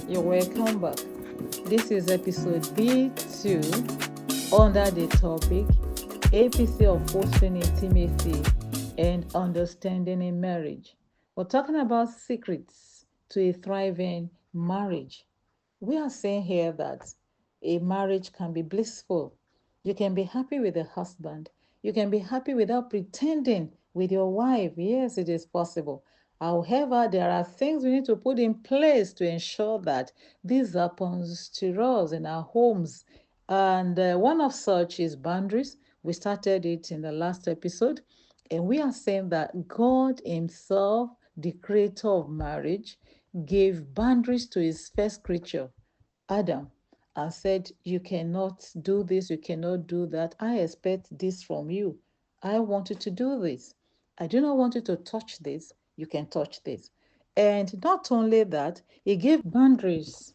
You're welcome back. This is episode B2 under the topic APC of Fostering Intimacy and Understanding in Marriage. We're talking about secrets to a thriving marriage. We are saying here that a marriage can be blissful. You can be happy with a husband. You can be happy without pretending with your wife. Yes, it is possible. However, there are things we need to put in place to ensure that this happens to us in our homes. And one of such is boundaries. We started it in the last episode. And we are saying that God Himself, the creator of marriage, gave boundaries to His first creature, Adam, and said, "You cannot do this, you cannot do that. I expect this from you. I want you to do this. I do not want you to touch this. You can touch this." And not only that, he gave boundaries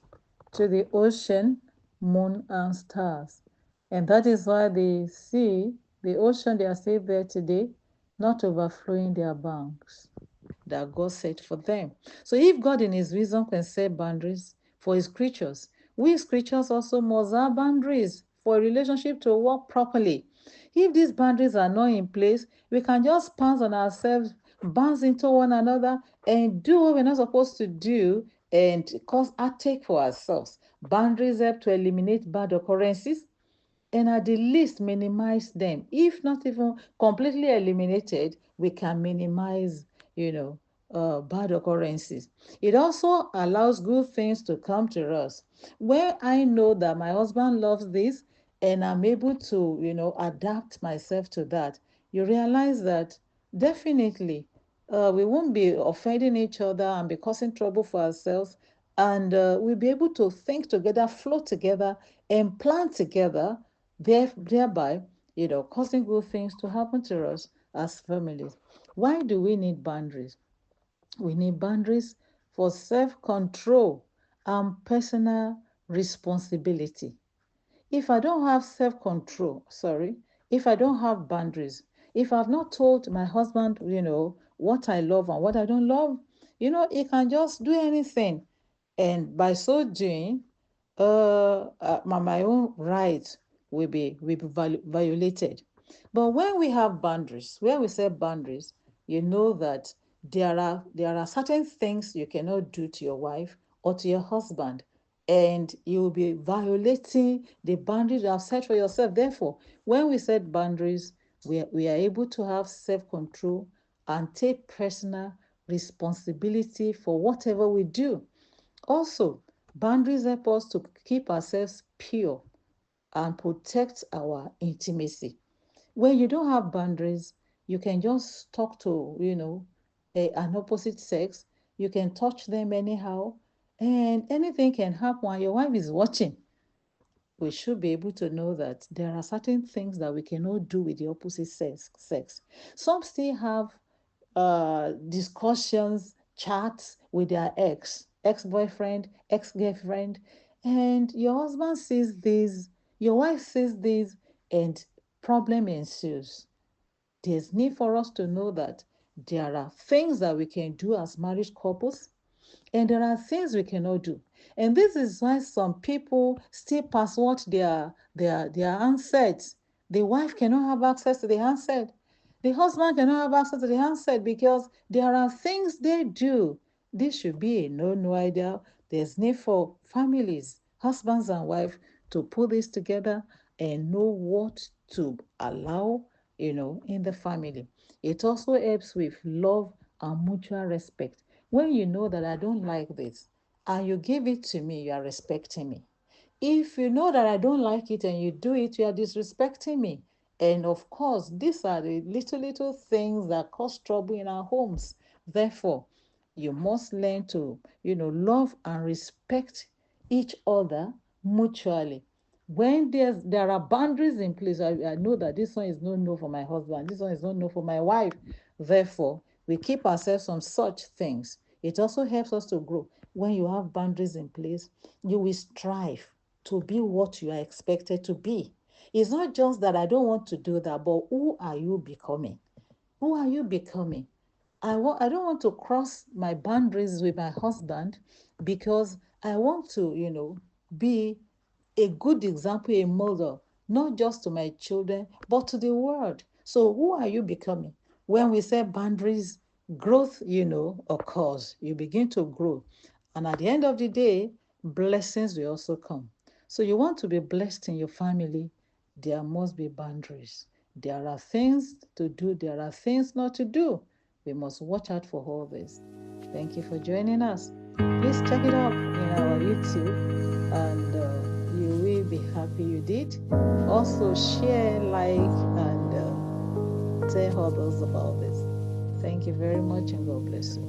to the ocean, moon, and stars. And that is why the sea, the ocean, they are still there today, not overflowing their banks that God set for them. So if God in his wisdom can set boundaries for his creatures, we as creatures also must have boundaries for a relationship to work properly. If these boundaries are not in place, we can just pounce on ourselves, bounce into one another, and do what we're not supposed to do and cause heartache for ourselves. Boundaries help to eliminate bad occurrences and at the least minimize them. If not even completely eliminated, we can minimize, bad occurrences. It also allows good things to come to us. Where I know that my husband loves this and I'm able to, adapt myself to that, you realize that definitely we won't be offending each other and be causing trouble for ourselves. And we'll be able to think together, flow together, and plan together, thereby, causing good things to happen to us as families. Why do we need boundaries? We need boundaries for self-control and personal responsibility. If I don't have self-control, sorry, if I don't have boundaries, if I've not told my husband, what I love and what I don't love, he can just do anything. And by so doing, my own rights will be violated. But when we have boundaries, when we set boundaries, you know that there are certain things you cannot do to your wife or to your husband, and you will be violating the boundaries you have set for yourself. Therefore, when we set boundaries, we are able to have self-control and take personal responsibility for whatever we do. Also, boundaries help us to keep ourselves pure and protect our intimacy. When you don't have boundaries, you can just talk to, an opposite sex. You can touch them anyhow, and anything can happen while your wife is watching. We should be able to know that there are certain things that we cannot do with the opposite sex. Some still have discussions, chats with their ex-boyfriend, ex-girlfriend, and your husband sees this, your wife sees this, and problem ensues. There's need for us to know that there are things that we can do as married couples, and there are things we cannot do. And this is why some people still password their handsets. The wife cannot have access to the handset. The husband cannot have access to the handset because there are things they do. This should be a no idea. There's need for families, husbands and wives, to put this together and know what to allow, in the family. It also helps with love and mutual respect. When you know that I don't like this and you give it to me, you are respecting me. If you know that I don't like it and you do it, you are disrespecting me. And of course, these are the little things that cause trouble in our homes. Therefore, you must learn to, love and respect each other mutually. When there are boundaries in place, I know that this one is no for my husband, this one is no for my wife. Therefore, we keep ourselves from such things. It also helps us to grow. When you have boundaries in place, you will strive to be what you are expected to be. It's not just that I don't want to do that, but who are you becoming? Who are you becoming? I don't want to cross my boundaries with my husband because I want to, be a good example, a model, not just to my children, but to the world. So who are you becoming? When we set boundaries, growth, occurs. You begin to grow. And at the end of the day, blessings will also come. So you want to be blessed in your family, there must be boundaries. There are things to do, there are things not to do. We must watch out for all this. Thank you for joining us. Please check it up in our YouTube, and you will be happy you did. Also, share, like, and tell others about this. Thank you very much, and God bless you.